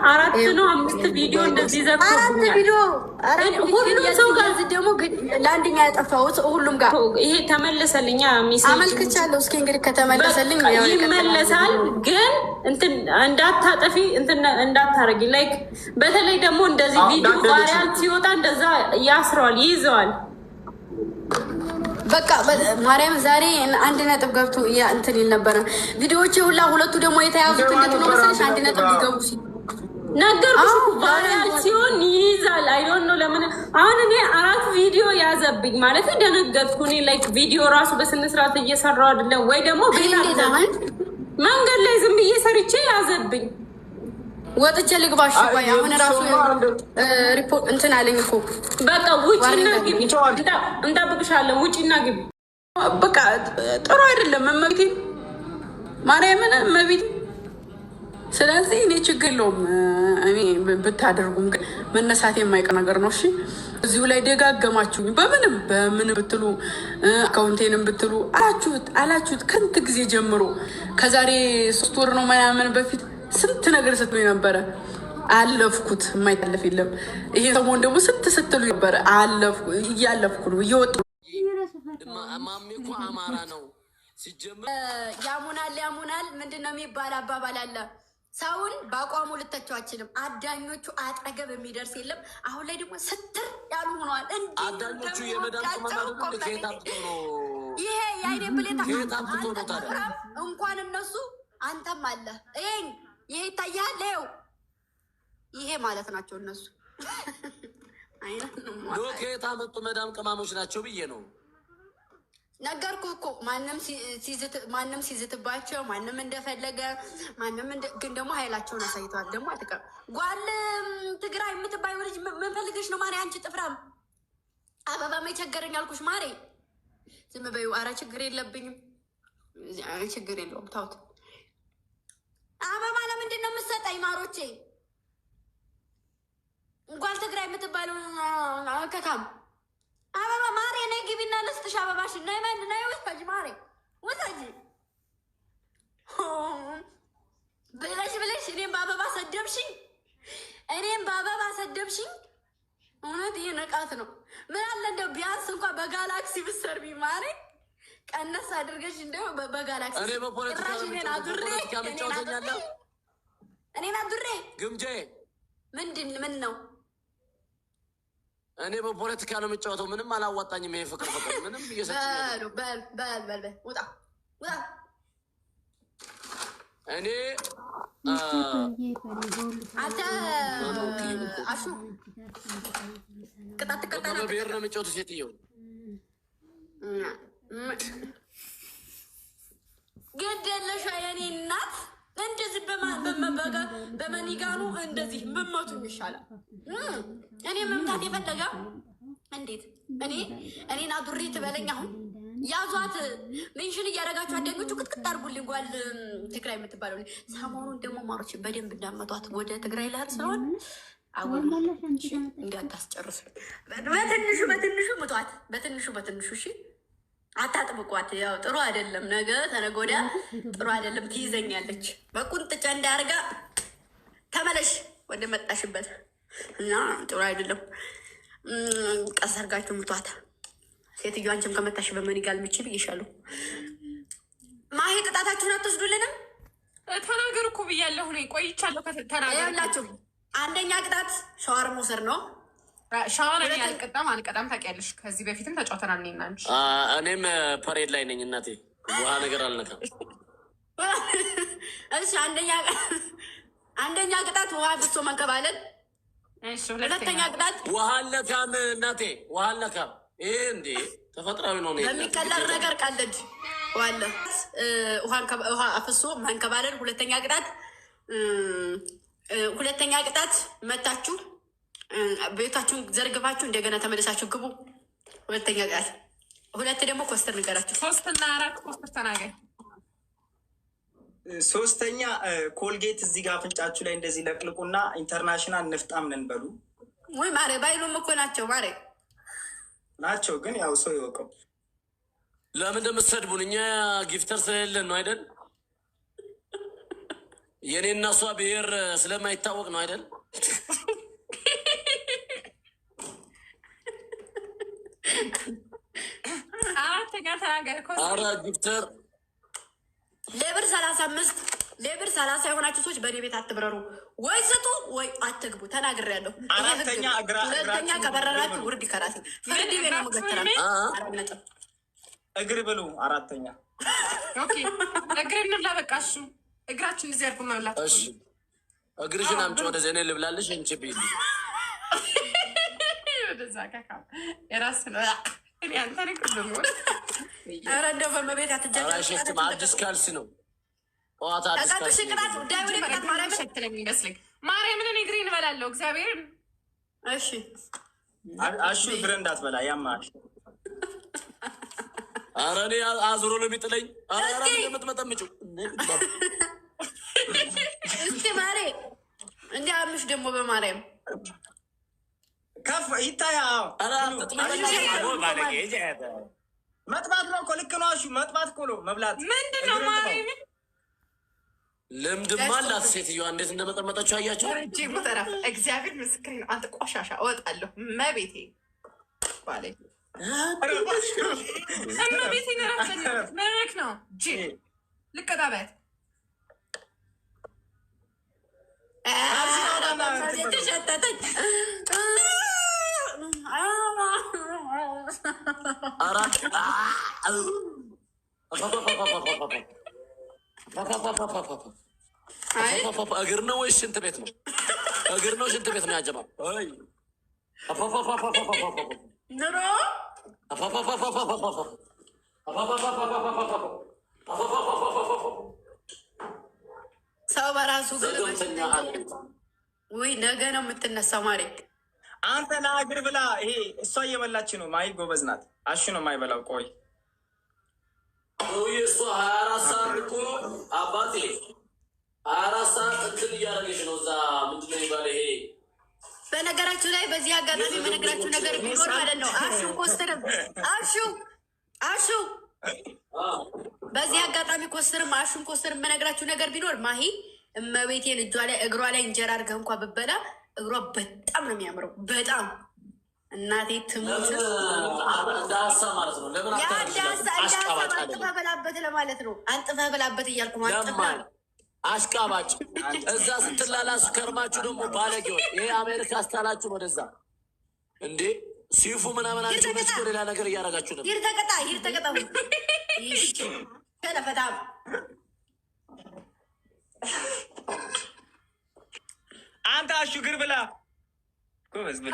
አራት ነው አምስት ቪዲዮ እንደዚህ ዘግቶ ሁሉም ሰው ጋር ደግሞ ለአንደኛ ያጠፋሁት ሁሉም ጋር ይሄ ተመለሰልኛ ሜሴጅ አመልክቻለሁ። እስኪ እንግዲህ ከተመለሰልኝ ይመለሳል። ግን እንትን እንዳታጠፊ እንትን እንዳታረጊ። ላይክ በተለይ ደግሞ እንደዚህ ቪዲዮ ቫይራል ሲወጣ እንደዛ ያስረዋል፣ ይይዘዋል። በቃ ማርያም ዛሬ አንድ ነጥብ ገብቶ እንትን ይል ነበር። ቪዲዮዎቼ ሁላ ሁለቱ ደግሞ የተያዙት እንዴት ነው መሰለሽ? አንድ ነጥብ ሊገቡ ሲል ነገርኩሽ። ቫይራል ሲሆን ይይዛል። አይ ዶንት ኖ ለምን አሁን እኔ አራት ቪዲዮ ያዘብኝ ማለት ደነገጥኩ። እኔ ላይክ ቪዲዮ ራሱ በስነ ስርዓት እየሰራው አይደለም ወይ ደግሞ መንገድ ላይ ዝም ብዬ ሰርቼ ያዘብኝ። ወጥቼ ልግባሽ ወይ አሁን ራሱ ሪፖርት እንትን አለኝ እኮ በቃ ውጪና ግቢ እንጠብቅሻለን። ውጪና ግቢ በቃ ጥሩ አይደለም መመቤቴ ማርያምን መቤቴ። ስለዚህ እኔ ችግር የለውም እኔ ብታደርጉም ግን መነሳት የማይቀር ነገር ነው። እሺ እዚሁ ላይ ደጋገማችሁኝ በምን ብትሉ አካውንቴንም ብትሉ አላችሁት ከንት ጊዜ ጀምሮ ከዛሬ 3 ወር ነው ምናምን በፊት ስንት ነገር ስትሉ ነበረ። አለፍኩት፣ የማይታለፍ የለም። ይሄ ሰሞን ደግሞ ስትሉ ነበረ። እያለፍኩ ነው እየወጡ ማሚ እኮ አማራ ነው ሲጀምር ያሙናል ምንድን ነው የሚባል አባባል አለ። ሰውን በአቋሙ ልተቸው አችልም። አዳኞቹ አጠገብ የሚደርስ የለም። አሁን ላይ ደግሞ ስትር ያሉ ሆነዋል። አዳኞቹ የመዳን ይሄ የአይኔ ብሌታ እንኳን እነሱ አንተም አለ ይሄ ይታያል። ይሄ ማለት ናቸው እነሱ ከየት አመጡ መዳም ቅማሞች ናቸው ብዬ ነው ነገርኩህ እኮ። ማንም ሲዝትባቸው ማንም እንደፈለገ ግን ደግሞ ኃይላቸውን አሳይተዋል። ደግሞ አትቀር ጓል ትግራይ የምትባይ ልጅ ምን ፈልገሽ ነው ማሬ? አንቺ ጥፍራም አበባ የቸገረኝ አልኩሽ ማሬ። ዝም በይው። ኧረ ችግር የለብኝም፣ ችግር የለውም ታውት። አበባ ለምንድን ነው የምትሰጠኝ ማሮቼ? ጓል ትግራይ የምትባለው ከካም አበባ ማሬ ነይ ግቢና ልስጥሽ አበባሽን። ነይ ውሰጂ ማሬ ውሰጂ ብለሽ እኔም በአበባ ሰደብሽኝ። እውነት ይሄ ነቃት ነው። ምን አለ እንደው ቢያንስ እንኳን በጋላክሲ ብትሰርቢ ማሬ፣ ቀነስ አድርገሽ እንደው በጋላክሲ እኔን አዱሬ ግምጄ ምን ነው? እኔ በፖለቲካ ነው የምጫወተው። ምንም አላዋጣኝም። ይሄ ፍቅር ምንም እየሰጠኝ በል ውጣ። እኔ አንተ አሹ ቅጣት በብሔር ነው የምጫወተው። ሴትየው ግድ የለሽ የኔ እናት። እንደዚህ በመኒጋኑ እንደዚህ መመቱኝ ይሻላል። እኔ መምታት የፈለገ እንዴት እኔን አዱሬ ትበለኝ? አሁን ያዟት፣ ሜንሽን እያደረጋችሁ አደኞቹ ቅጥቅጥ አድርጉልኝ። ጓል ትግራይ የምትባለው ሰሞኑን ደግሞ ማሮች በደንብ እንዳመጧት ወደ ትግራይ ልሄድ ስለሆን አሁን እንዳታስጨርሱ። በትንሹ ምጧት፣ በትንሹ እሺ። አታጥብቋት። ያው ጥሩ አይደለም። ነገ ተነገ ወዲያ ጥሩ አይደለም። ትይዘኛለች በቁንጥጫ እንዳያርጋ። ተመለሽ ወደ መጣሽበት እና ጥሩ አይደለም። ቀስ አድርጋችሁ ምቷት። ሴትዮ አንቺም ከመታሽ በመኒጋል ምችል ይሻሉ። ማሄ ቅጣታችሁን አትወስዱልንም? ተናገር እኮ ብያለሁ። ቆይቻለሁ። ተናገርላችሁ። አንደኛ ቅጣት ሻወር መውሰድ ነው። ሻወር እኔ አልቀጣም ታውቂያለሽ። ከዚህ በፊትም ተጫውተናል እኔና አንቺ። እኔም ፐሬድ ላይ ነኝ እናቴ። ውሃ ነገር አልነካም። እሺ አንደኛ ቅጣት ውሃ ብሶ መንከባለል። ሁለተኛ ቅጣት ውሃ አልነካም እናቴ፣ ውሃ አልነካም። ይሄ እንዴ ተፈጥሯዊ ነው። በሚቀለር ነገር ቀልድ ዋለ። ውሃ አፍሶ መንከባለል። ሁለተኛ ቅጣት መታችሁ ቤታችሁን ዘርግፋችሁ እንደገና ተመለሳችሁ ግቡ። ሁለተኛ ቅጣት። ሁለት ደግሞ ኮስተር ንገራችሁ። 3 እና 4 ኮስተር ተናገር። ሶስተኛ ኮልጌት እዚህ ጋር አፍንጫችሁ ላይ እንደዚህ ለቅልቁና ኢንተርናሽናል ንፍጣም ነን በሉ። ወይ ማሬ ባይሉም እኮ ናቸው ግን ያው ሰው ይወቀው። ለምን እንደምትሰድቡን? እኛ ጊፍተር ስለሌለን ነው አይደል? የኔ እና እሷ ብሔር ስለማይታወቅ ነው አይደል? አራተኛ ተናገር። ኧረ ጊፍተር ሌብር 35 ሌብር 30 የሆናችሁ ሰዎች በእኔ ቤት አትብረሩ፣ ወይ ስጡ ወይ አትግቡ። ተናግሬያለሁ። ሁለተኛ ከበረራችሁ ውርድ ከራሴ ፍርድ ቤት ነው የምገትራል። እግር ብሉ። አራተኛ እግር እንብላ። በቃ እሱ እግራችን እዚህ አድርጎ መብላት። እሺ እግርሽን አምጪ ወደዚህ፣ እኔ ልብላልሽ። እንቺ ቢል ወደዛ ካካ የራስ ነው። እኔ አንተ ነህ ደግሞ ኧረ እንደው በመቤት አትጃጃ። አዲስ ካልሲ ነው ዋታ አዲስ ካልሲ ነው። ዳይወሬ በቃ ማርያም ሸትለኝ ይመስልኝ። ማርያምን እኔ እግሬን እበላለሁ። እግዚአብሔርን እሺ። አሹ እግር እንዳትበላ ያማሽ። ኧረ እኔ አዙሮ ነው የሚጥለኝ። ኧረ የምትመጠምጪው እስኪ ማሬ እንዲ አምሽ ደግሞ በማርያም ከፍ ይታያ። መጥባት ነው እኮ ልክ ነው። አሹ መጥባት እኮ ነው መብላት። ምንድን ነው ማርያም? ልምድማ አላት ሴትዮዋ። እንዴት እንደመጠመጠችው አያቸው። እጅ ሙተራ እግዚአብሔር ምስክሬ ነው። አንተ ቆሻሻ እወጣለሁ። መቤቴ ባሌ እመቤቴ ነረክ ነው ጅ ልቀጣበት ተሸተተች። እግር ነው ወይስ ሽንት ቤት ነው? እግር ነው ሽንት ቤት ነው ያጀማል። ኑሮ ሰው በራሱ ወይ ነገ ነው የምትነሳው። ማሬ አንተ ና እግር ብላ። ይሄ እሷ እየበላች ነው። ማይ ጎበዝ ናት። አሹ ነው የማይበላው። ቆይ እሷ 24 ሰዓት እኮ አባቴ 24 ሰዓት እንትን እያደረገች ነው። እዛ ምንድን ነው የሚባለው ይሄ። በነገራችሁ ላይ በዚህ አጋጣሚ የምነግራችሁ ነገር ቢኖር ማለት ነው አሹ ኮስትርም አሹ በዚህ አጋጣሚ ኮስትርም አሹን ኮስትርም የምነግራችሁ ነገር ቢኖር ማሂ እመቤቴን እጇ ላይ እግሯ ላይ እንጀራ አድርገህ እንኳ ብበላ እግሯ በጣም ነው የሚያምረው። በጣም እናቴ ትሙት ዳሳ ማለት ነው። ለምን አንጥፈህ በላበት ለማለት ነው። አንጥፈህ በላበት እያልኩ ማለት አሽቃባጭ እዛ ስትላላሱ ከርማችሁ ደግሞ ባለጌዎች። ይሄ አሜሪካ ስታላችሁ ወደዛ እንዴ ሲፉ ምናምን አንቺ እኮ ሌላ ነገር እያደረጋችሁ ነው። ይርተቀጣ ከለፈታም አንተ አሹ እግር ብላ ጎበዝ ብላ